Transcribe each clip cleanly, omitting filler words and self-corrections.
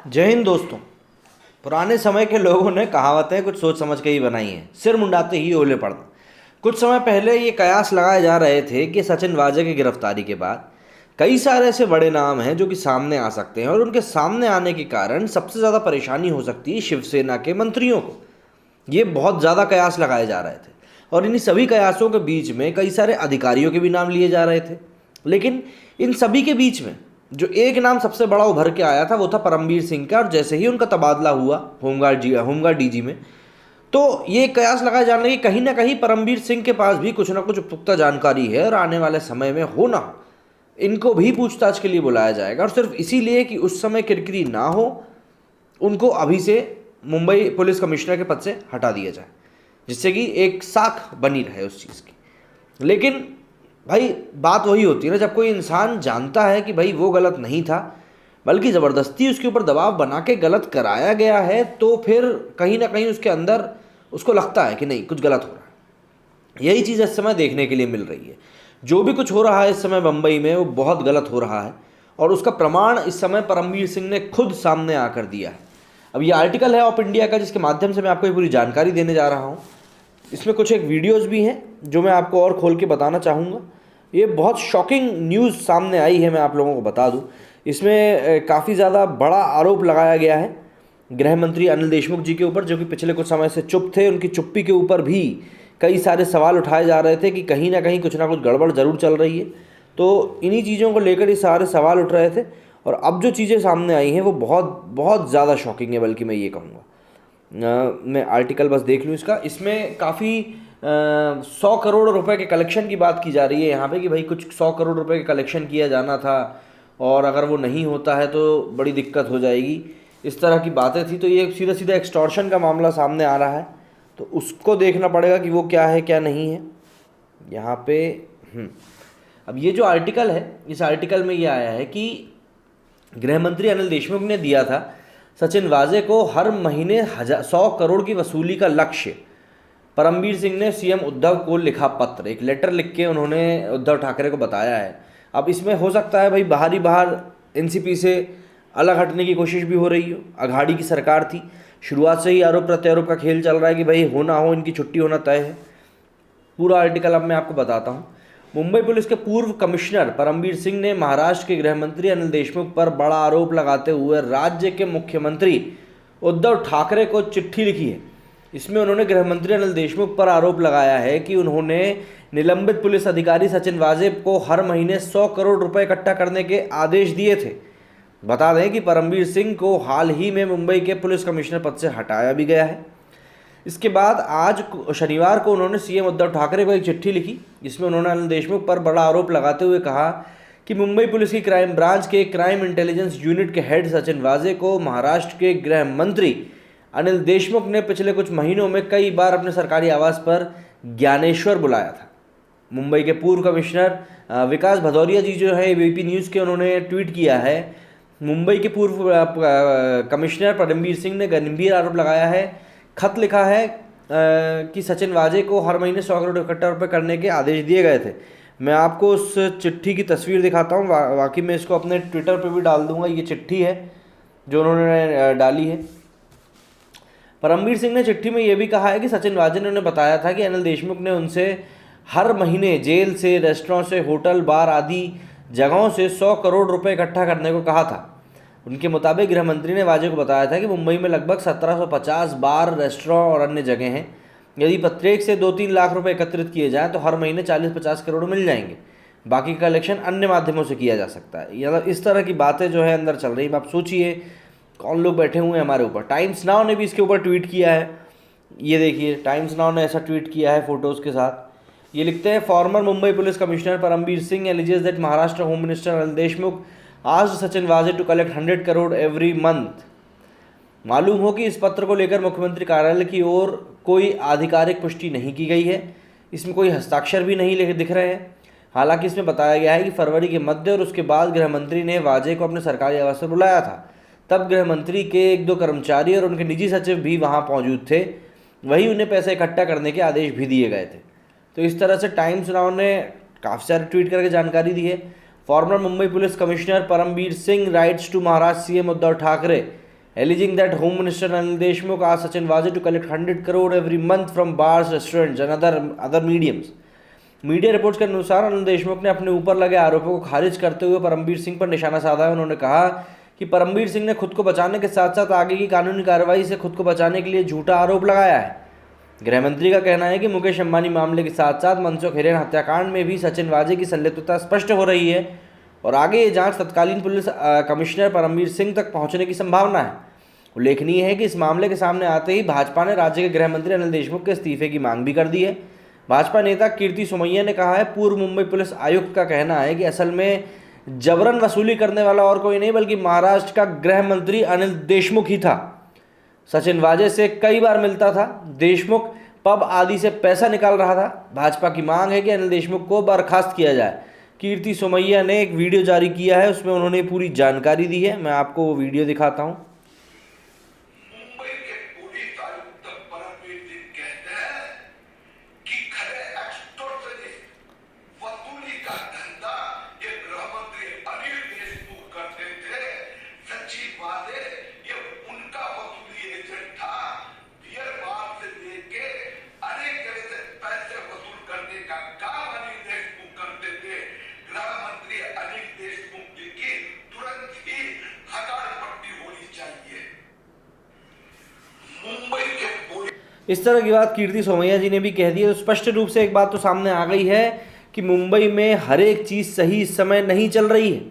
जय हिंद दोस्तों। पुराने समय के लोगों ने कहावतें कुछ सोच समझ के ही बनाई हैं, सिर मुंडाते ही ओले पड़ना। कुछ समय पहले ये कयास लगाए जा रहे थे कि सचिन वाजे की गिरफ्तारी के बाद कई सारे ऐसे बड़े नाम हैं जो कि सामने आ सकते हैं और उनके सामने आने के कारण सबसे ज़्यादा परेशानी हो सकती है शिवसेना के मंत्रियों को। ये बहुत ज़्यादा कयास लगाए जा रहे थे और इन्हीं सभी कयासों के बीच में कई सारे अधिकारियों के भी नाम लिए जा रहे थे। लेकिन इन सभी के बीच में जो एक नाम सबसे बड़ा उभर के आया था वो था परमबीर सिंह का। और जैसे ही उनका तबादला हुआ होमगार्ड डीजी में, तो ये कयास लगाए जाने लगे कहीं ना कहीं परमबीर सिंह के पास भी कुछ ना कुछ पुख्ता जानकारी है और आने वाले समय में हो ना हो इनको भी पूछताछ के लिए बुलाया जाएगा। और सिर्फ इसीलिए कि उस समय किरकिरी ना हो, उनको अभी से मुंबई पुलिस कमिश्नर के पद से हटा दिया जाए, जिससे कि एक साख बनी रहे उस चीज़ की। लेकिन भाई बात वही होती है ना, जब कोई इंसान जानता है कि भाई वो गलत नहीं था बल्कि ज़बरदस्ती उसके ऊपर दबाव बना के गलत कराया गया है, तो फिर कहीं ना कहीं उसके अंदर उसको लगता है कि नहीं, कुछ गलत हो रहा है। यही चीज़ इस समय देखने के लिए मिल रही है। जो भी कुछ हो रहा है इस समय मुंबई में वो बहुत गलत हो रहा है और उसका प्रमाण इस समय परमबीर सिंह ने खुद सामने आकर दिया है। अब ये आर्टिकल है ऑफ इंडिया का, जिसके माध्यम से मैं आपको ये पूरी जानकारी देने जा रहा हूँ। इसमें कुछ एक वीडियोस भी हैं जो मैं आपको और खोल के बताना चाहूँगा। ये बहुत शॉकिंग न्यूज़ सामने आई है, मैं आप लोगों को बता दूं। इसमें काफ़ी ज़्यादा बड़ा आरोप लगाया गया है गृह मंत्री अनिल देशमुख जी के ऊपर, जो कि पिछले कुछ समय से चुप थे। उनकी चुप्पी के ऊपर भी कई सारे सवाल उठाए जा रहे थे कि कहीं ना कहीं कुछ ना कुछ गड़बड़ ज़रूर चल रही है। तो इन्हीं चीज़ों को लेकर ये सारे सवाल उठ रहे थे और अब जो चीज़ें सामने आई हैं वो बहुत बहुत ज़्यादा शॉकिंग है, बल्कि मैं ये कहूँगा। मैं आर्टिकल बस देख लूँ इसका। इसमें काफ़ी 100 करोड़ रुपए के कलेक्शन की बात की जा रही है यहाँ पे कि भाई कुछ 100 करोड़ रुपए के कलेक्शन किया जाना था और अगर वो नहीं होता है तो बड़ी दिक्कत हो जाएगी, इस तरह की बातें थी। तो ये सीधा सीधा एक्सटॉर्शन का मामला सामने आ रहा है, तो उसको देखना पड़ेगा कि वो क्या है क्या नहीं है यहाँ पे। अब ये जो आर्टिकल है, इस आर्टिकल में ये आया है कि गृह मंत्री अनिल देशमुख ने दिया था सचिन वाजे को हर महीने 100 करोड़ की वसूली का लक्ष्य। परमबीर सिंह ने सीएम उद्धव को लिखा पत्र, एक लेटर लिख के उन्होंने उद्धव ठाकरे को बताया है। अब इसमें हो सकता है भाई बाहर एनसीपी से अलग हटने की कोशिश भी हो रही हो। अघाड़ी की सरकार थी, शुरुआत से ही आरोप प्रत्यारोप का खेल चल रहा है कि भाई हो ना हो इनकी छुट्टी होना तय है। पूरा आर्टिकल अब मैं आपको बताता हूँ। मुंबई पुलिस के पूर्व कमिश्नर परमबीर सिंह ने महाराष्ट्र के गृह मंत्री अनिल देशमुख पर बड़ा आरोप लगाते हुए राज्य के मुख्यमंत्री उद्धव ठाकरे को चिट्ठी लिखी है। इसमें उन्होंने गृह मंत्री अनिल देशमुख पर आरोप लगाया है कि उन्होंने निलंबित पुलिस अधिकारी सचिन वाजे को हर महीने 100 करोड़ रुपए इकट्ठा करने के आदेश दिए थे। बता दें कि परमबीर सिंह को हाल ही में मुंबई के पुलिस कमिश्नर पद से हटाया भी गया है। इसके बाद आज शनिवार को उन्होंने सीएम उद्धव ठाकरे को एक चिट्ठी लिखी, जिसमें उन्होंने अनिल देशमुख पर बड़ा आरोप लगाते हुए कहा कि मुंबई पुलिस की क्राइम ब्रांच के क्राइम इंटेलिजेंस यूनिट के हेड सचिन वाजे को महाराष्ट्र के गृह मंत्री अनिल देशमुख ने पिछले कुछ महीनों में कई बार अपने सरकारी आवास पर ज्ञानेश्वर बुलाया था। मुंबई के पूर्व कमिश्नर विकास भदौरिया जी जो है एबीपी न्यूज़ के, उन्होंने ट्वीट किया है। मुंबई के पूर्व कमिश्नर परमबीर सिंह ने गंभीर आरोप लगाया है, खत लिखा है कि सचिन वाजे को हर महीने 100 करोड़ इकट्ठा रुपये करने के आदेश दिए गए थे। मैं आपको उस चिट्ठी की तस्वीर दिखाता हूँ, बाकी मैं इसको अपने ट्विटर पर भी डाल दूँगा। ये चिट्ठी है जो उन्होंने डाली है। परमबीर सिंह ने चिट्ठी में यह भी कहा है कि सचिन वाजे ने उन्हें बताया था कि अनिल देशमुख ने उनसे हर महीने जेल से, रेस्टोरेंट से, होटल, बार आदि जगहों से 100 करोड़ रुपए इकट्ठा करने को कहा था। उनके मुताबिक गृह मंत्री ने वाजे को बताया था कि मुंबई में लगभग 1750 बार, रेस्टोरेंट और अन्य जगह हैं। यदि प्रत्येक से 2-3 लाख रुपए एकत्रित किए जाएँ तो हर महीने 40-50 करोड़ मिल जाएंगे। बाकी का कलेक्शन अन्य माध्यमों से किया जा सकता है। या इस तरह की बातें जो है अंदर चल रही है। आप सोचिए कौन लोग बैठे हुए हैं हमारे ऊपर। टाइम्स नाउ ने भी इसके ऊपर ट्वीट किया है। ये देखिए, टाइम्स नाउ ने ऐसा ट्वीट किया है फोटोज़ के साथ। ये लिखते हैं, former Mumbai police commissioner Parambir Singh alleges that Maharashtra home minister Anil Deshmukh asked Sachin Waze to collect 100 crore every month. मालूम हो कि इस पत्र को लेकर मुख्यमंत्री कार्यालय की ओर कोई आधिकारिक पुष्टि नहीं की गई है। इसमें कोई हस्ताक्षर भी नहीं दिख रहे हैं। हालांकि इसमें बताया गया है कि फरवरी के मध्य और उसके बाद गृह मंत्री ने वाजे को अपने सरकारी आवास पर बुलाया था। तब गृह मंत्री के 1-2 कर्मचारी और उनके निजी सचिव भी वहां मौजूद थे। वहीं उन्हें पैसे इकट्ठा करने के आदेश भी दिए गए थे। तो इस तरह से टाइम्स नाउ ने काफ़ी सारे ट्वीट करके जानकारी दी है। Former Mumbai police commissioner Parambir Singh writes to Maharashtra CM Uddhav Thackeray alleging that Home Minister Anil Deshmukh asked Sachin Waje to collect 100 crore every month from bars, restaurants and other mediums. Media reports के अनुसार अनिल देशमुख ने अपने ऊपर लगे आरोपों को खारिज करते हुए परमबीर सिंह पर निशाना साधा है। उन्होंने कहा कि परमबीर सिंह ने खुद को बचाने के साथ साथ आगे की कानूनी कार्रवाई से खुद को बचाने के लिए झूठा आरोप लगाया है। गृह मंत्री का कहना है कि मुकेश अंबानी मामले के साथ साथ मनसुख हिरेन हत्याकांड में भी सचिन वाजे की संलिप्तता स्पष्ट हो रही है और आगे ये जांच तत्कालीन पुलिस कमिश्नर परमबीर सिंह तक पहुंचने की संभावना है। उल्लेखनीय है कि इस मामले के सामने आते ही भाजपा ने राज्य के गृह मंत्री अनिल देशमुख के इस्तीफे की मांग भी कर दी है। भाजपा नेता कीर्ति सोमैया ने कहा है, पूर्व मुंबई पुलिस आयुक्त का कहना है कि असल में जबरन वसूली करने वाला और कोई नहीं बल्कि महाराष्ट्र का गृह मंत्री अनिल देशमुख ही था। सचिन वाजे से कई बार मिलता था। देशमुख पब आदि से पैसा निकाल रहा था। भाजपा की मांग है कि अनिल देशमुख को बर्खास्त किया जाए। कीर्ति सोमैया ने एक वीडियो जारी किया है, उसमें उन्होंने पूरी जानकारी दी है। मैं आपको वो वीडियो दिखाता हूँ। इस तरह की बात कीर्ति सोमैया जी ने भी कह दी है। तो स्पष्ट रूप से एक बात तो सामने आ गई है कि मुंबई में हर एक चीज़ सही इस समय नहीं चल रही है।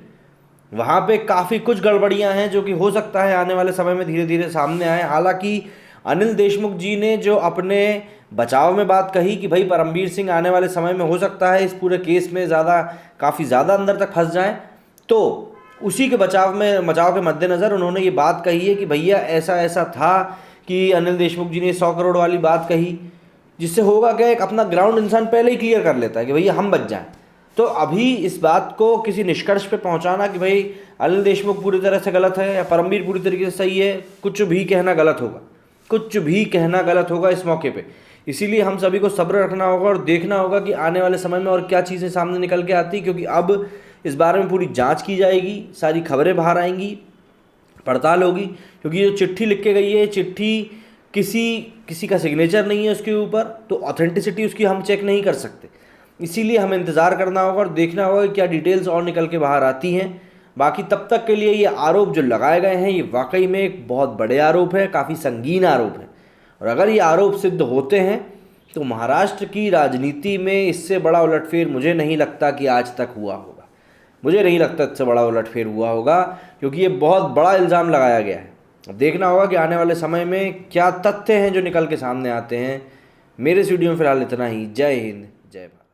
वहाँ पे काफ़ी कुछ गड़बड़ियाँ हैं जो कि हो सकता है आने वाले समय में धीरे धीरे सामने आए। हालांकि अनिल देशमुख जी ने जो अपने बचाव में बात कही कि भाई परमबीर सिंह आने वाले समय में हो सकता है इस पूरे केस में काफ़ी ज़्यादा अंदर तक फंस जाएँ, तो उसी के बचाव के मद्देनज़र उन्होंने ये बात कही है कि भैया ऐसा ऐसा था कि अनिल देशमुख जी ने 100 करोड़ वाली बात कही, जिससे होगा क्या, एक अपना ग्राउंड इंसान पहले ही क्लियर कर लेता है कि भैया हम बच जाएं। तो अभी इस बात को किसी निष्कर्ष पे पहुंचाना कि भाई अनिल देशमुख पूरी तरह से गलत है या परमबीर पूरी तरीके से सही है, कुछ भी कहना गलत होगा, कुछ भी कहना गलत होगा इस मौके पे। इसीलिए हम सभी को सब्र रखना होगा और देखना होगा कि आने वाले समय में और क्या चीज़ें सामने निकल के आती, क्योंकि अब इस बारे में पूरी जाँच की जाएगी, सारी खबरें बाहर आएंगी, पड़ताल होगी। क्योंकि जो चिट्ठी लिख के गई है, चिट्ठी किसी का सिग्नेचर नहीं है उसके ऊपर, तो ऑथेंटिसिटी उसकी हम चेक नहीं कर सकते। इसीलिए हमें इंतज़ार करना होगा और देखना होगा कि क्या डिटेल्स और निकल के बाहर आती हैं। बाकी तब तक के लिए ये आरोप जो लगाए गए हैं ये वाकई में एक बहुत बड़े आरोप है, काफ़ी संगीन आरोप है। और अगर ये आरोप सिद्ध होते हैं तो महाराष्ट्र की राजनीति में इससे बड़ा उलटफेर मुझे नहीं लगता कि आज तक हुआ होगा। मुझे नहीं लगता इससे बड़ा उलटफेर हुआ होगा, क्योंकि ये बहुत बड़ा इल्ज़ाम लगाया गया है। अब देखना होगा कि आने वाले समय में क्या तथ्य हैं जो निकल के सामने आते हैं। मेरे इस वीडियो में फ़िलहाल इतना ही। जय हिंद, जय भारत।